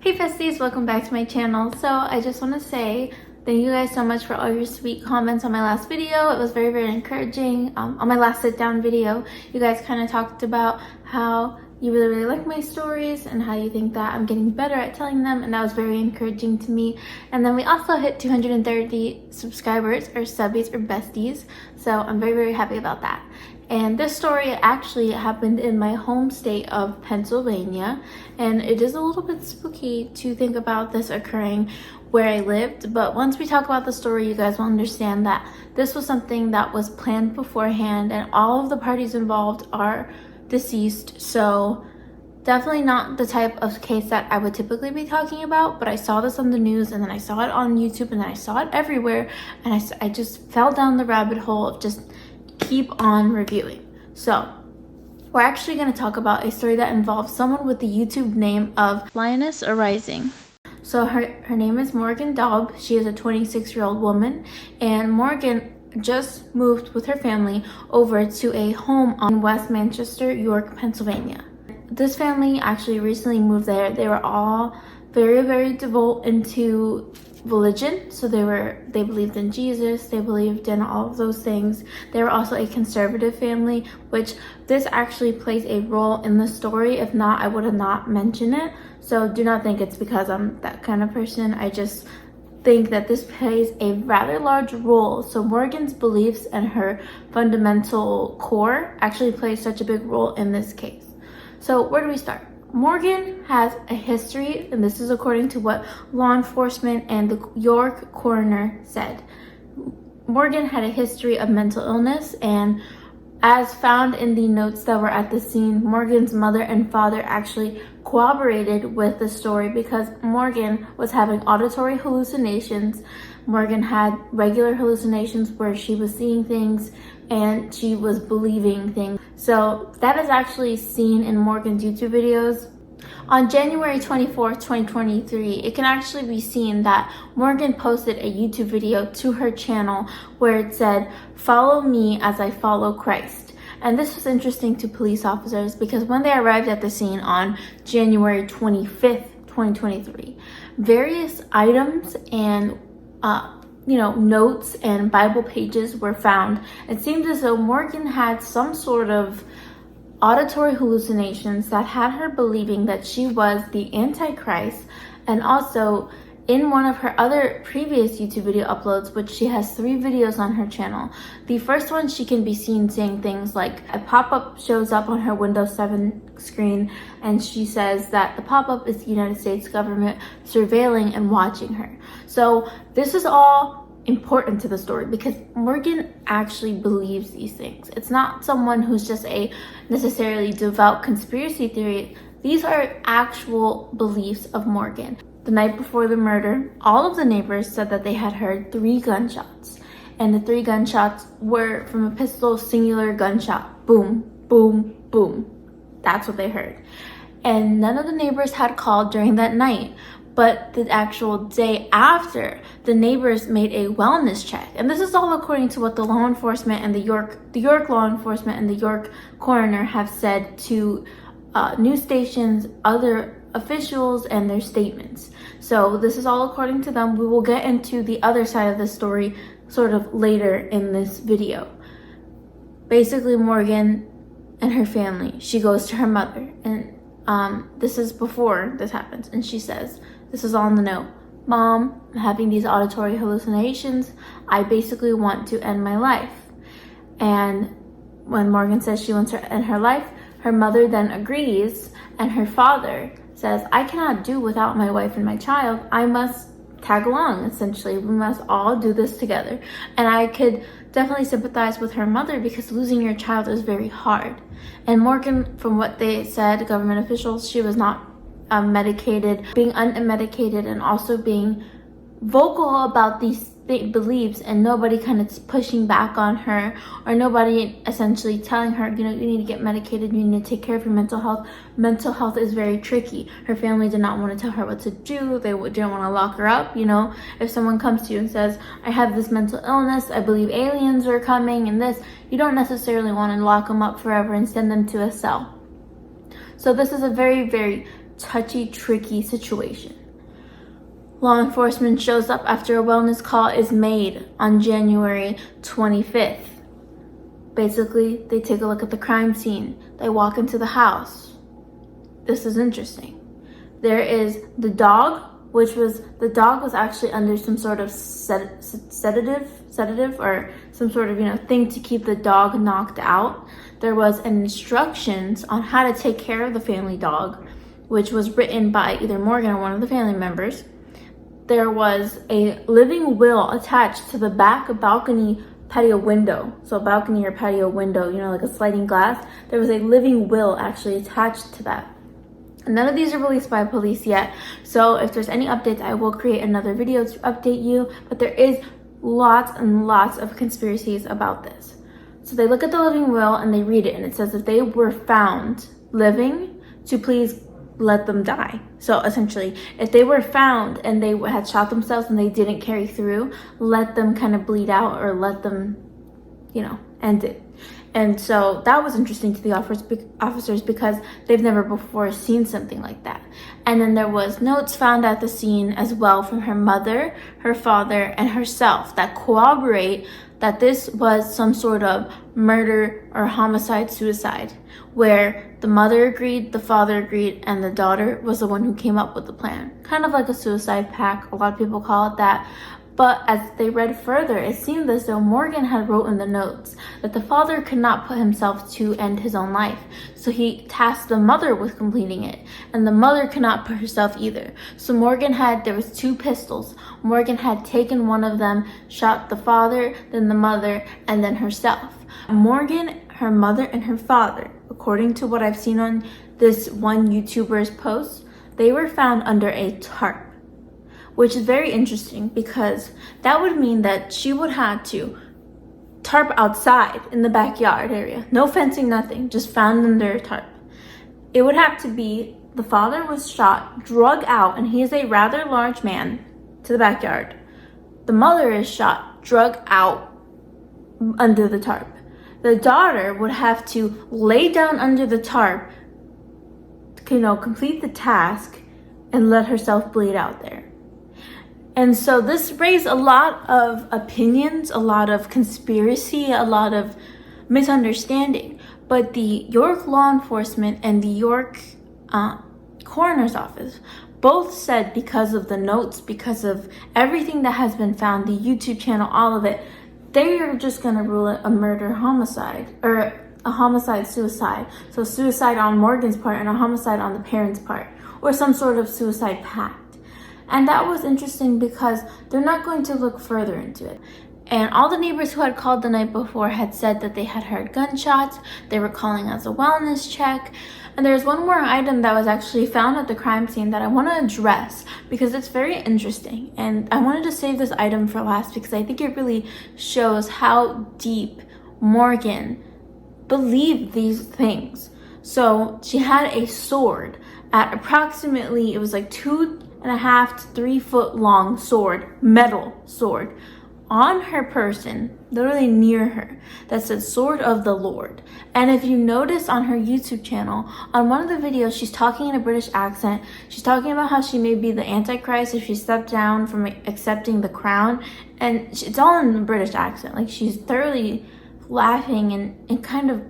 Hey Besties, welcome back to my channel. So I just want to say thank you guys so much for all your sweet comments on my last video. It was very encouraging. On my last sit down video, you guys kind of talked about how you really like my stories and how you think that I'm getting better at telling them, and that was very encouraging to me. And then we also hit 230 subscribers, or subbies, or besties, so I'm very happy about that. And this story actually happened in my home state of Pennsylvania, and it is a little bit spooky to think about this occurring where I lived, but once we talk about the story, you guys will understand that this was something that was planned beforehand, and all of the parties involved are deceased, so definitely not the type of case that I would typically be talking about. But I saw this on the news, and then I saw it on YouTube, and then I saw it everywhere, and I just fell down the rabbit hole of just keep on reviewing. So we're actually going to talk about a story that involves someone with the YouTube name of Lioness Arising. So her name is Morgan Daub. She is a 26-year-old woman, and Morgan just moved with her family over to a home on West Manchester, York, Pennsylvania. This family actually recently moved there. They were all very devout into religion, so they believed in Jesus, they believed in all of those things. They were also a conservative family, which this actually plays a role in the story. If not, I would have not mentioned it, so do not think it's because I'm that kind of person. I just think that this plays a rather large role. So Morgan's beliefs and her fundamental core actually plays such a big role in this case. So where do we start? Morgan has a history, and this is according to what law enforcement and the York coroner said. Morgan had a history of mental illness, and as found in the notes that were at the scene, Morgan's mother and father actually corroborated with the story because Morgan was having auditory hallucinations. Morgan had regular hallucinations where she was seeing things and she was believing things. So that is actually seen in Morgan's YouTube videos. On January 24th, 2023, it can actually be seen that Morgan posted a YouTube video to her channel where it said, "Follow me as I follow Christ." And this was interesting to police officers because when they arrived at the scene on January 25th, 2023, various items and notes and Bible pages were found. It seemed as though Morgan had some sort of auditory hallucinations that had her believing that she was the Antichrist. And also in one of her other previous YouTube video uploads, which she has 3 videos on her channel, the first one she can be seen saying things like a pop-up shows up on her Windows 7 screen, and she says that the pop-up is the United States government surveilling and watching her. So this is all important to the story because Morgan actually believes these things. It's not someone who's just a necessarily devout conspiracy theory. These are actual beliefs of Morgan. The night before the murder, all of the neighbors said that they had heard 3 gunshots, and the 3 gunshots were from a pistol, singular gunshot. Boom, boom, boom. That's what they heard. And none of the neighbors had called during that night. But the actual day after, the neighbors made a wellness check. And this is all according to what the law enforcement and the York law enforcement and the York coroner have said to news stations, other officials, and their statements. So this is all according to them. We will get into the other side of the story sort of later in this video. Basically, Morgan and her family, she goes to her mother, and this is before this happens, and she says, this is all in the note. "Mom, I'm having these auditory hallucinations. I basically want to end my life." And when Morgan says she wants to end her life, her mother then agrees, and her father says, "I cannot do without my wife and my child. I must tag along, essentially. We must all do this together." And I could definitely sympathize with her mother because losing your child is very hard. And Morgan, from what they said, government officials, she was not medicated, being unmedicated, and also being vocal about these beliefs, and nobody kind of pushing back on her, or nobody essentially telling her, you need to get medicated, you need to take care of your mental health. Mental health is very tricky. Her family did not want to tell her what to do. They didn't want to lock her up. If someone comes to you and says, "I have this mental illness, I believe aliens are coming," and this, you don't necessarily want to lock them up forever and send them to a cell. So this is a very touchy, tricky situation. Law enforcement shows up after a wellness call is made on January 25th. Basically, they take a look at the crime scene. They walk into the house. This is interesting. There is the dog, the dog was actually under some sort of sedative or some sort of, thing to keep the dog knocked out. There was instructions on how to take care of the family dog, which was written by either Morgan or one of the family members. There was a living will attached to the back balcony patio window. So balcony or patio window, like a sliding glass. There was a living will actually attached to that. None of these are released by police yet. So if there's any updates, I will create another video to update you. But there is lots and lots of conspiracies about this. So they look at the living will and they read it. And it says if they were found living, to please let them die. So essentially, if they were found and they had shot themselves and they didn't carry through, let them kind of bleed out or let them, end it. And so that was interesting to the officers because they've never before seen something like that. And then there was notes found at the scene as well from her mother, her father, and herself that corroborate that this was some sort of murder or homicide-suicide, where the mother agreed, the father agreed, and the daughter was the one who came up with the plan. Kind of like a suicide pact, a lot of people call it that. But as they read further, it seemed as though Morgan had wrote in the notes that the father could not put himself to end his own life. So he tasked the mother with completing it. And the mother could not put herself either. So there was 2 pistols. Morgan had taken one of them, shot the father, then the mother, and then herself. Morgan, her mother, and her father, according to what I've seen on this one YouTuber's post, they were found under a tarp. Which is very interesting because that would mean that she would have to tarp outside in the backyard area. No fencing, nothing, just found under a tarp. It would have to be the father was shot, drug out, and he is a rather large man, to the backyard. The mother is shot, drug out under the tarp. The daughter would have to lay down under the tarp, complete the task, and let herself bleed out there. And so this raised a lot of opinions, a lot of conspiracy, a lot of misunderstanding. But the York law enforcement and the York coroner's office both said because of the notes, because of everything that has been found, the YouTube channel, all of it, they are just going to rule it a murder-homicide or a homicide-suicide. So suicide on Morgan's part and a homicide on the parents' part, or some sort of suicide pact. And that was interesting because they're not going to look further into it. And all the neighbors who had called the night before had said that they had heard gunshots. They were calling as a wellness check. And there's one more item that was actually found at the crime scene that I want to address because it's very interesting. And I wanted to save this item for last because I think it really shows how deep Morgan believed these things. So she had a sword at approximately, it was like 2.5 to 3 foot long sword, metal sword, on her person, literally near her, that said Sword of the Lord. And if you notice on her YouTube channel, on one of the videos, she's talking in a British accent. She's talking about how she may be the Antichrist if she stepped down from accepting the crown. And it's all in a British accent. Like, she's thoroughly laughing and kind of,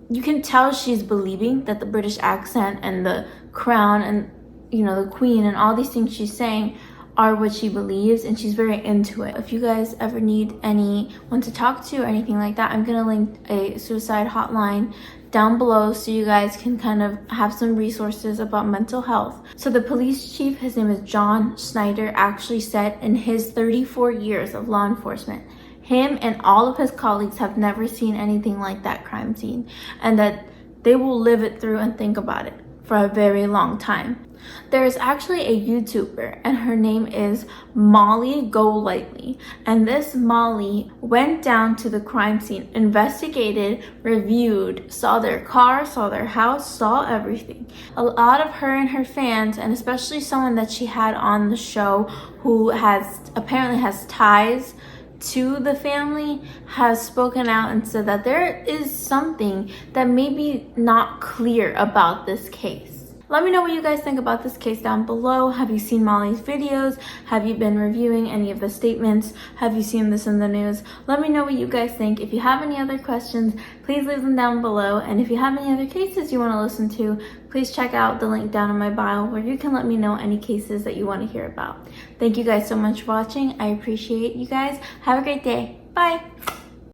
you can tell she's believing that the British accent and the crown and the queen and all these things she's saying are what she believes, and she's very into it. If you guys ever need anyone to talk to or anything like that, I'm gonna link a suicide hotline down below so you guys can kind of have some resources about mental health. So the police chief, his name is John Schneider, actually said in his 34 years of law enforcement, him and all of his colleagues have never seen anything like that crime scene, and that they will live it through and think about it for a very long time. There is actually a YouTuber and her name is Molly Golightly, and this Molly went down to the crime scene, investigated, reviewed, saw their car, saw their house, saw everything. A lot of her and her fans, and especially someone that she had on the show who apparently has ties to the family, has spoken out and said that there is something that may be not clear about this case. let me know what you guys think about this case down below. Have you seen Molly's videos? Have you been reviewing any of the statements? Have you seen this in the news? Let me know what you guys think. If you have any other questions, please leave them down below. And if you have any other cases you want to listen to, please check out the link down in my bio where you can let me know any cases that you want to hear about. Thank you guys so much for watching. I appreciate you guys. Have a great day. Bye.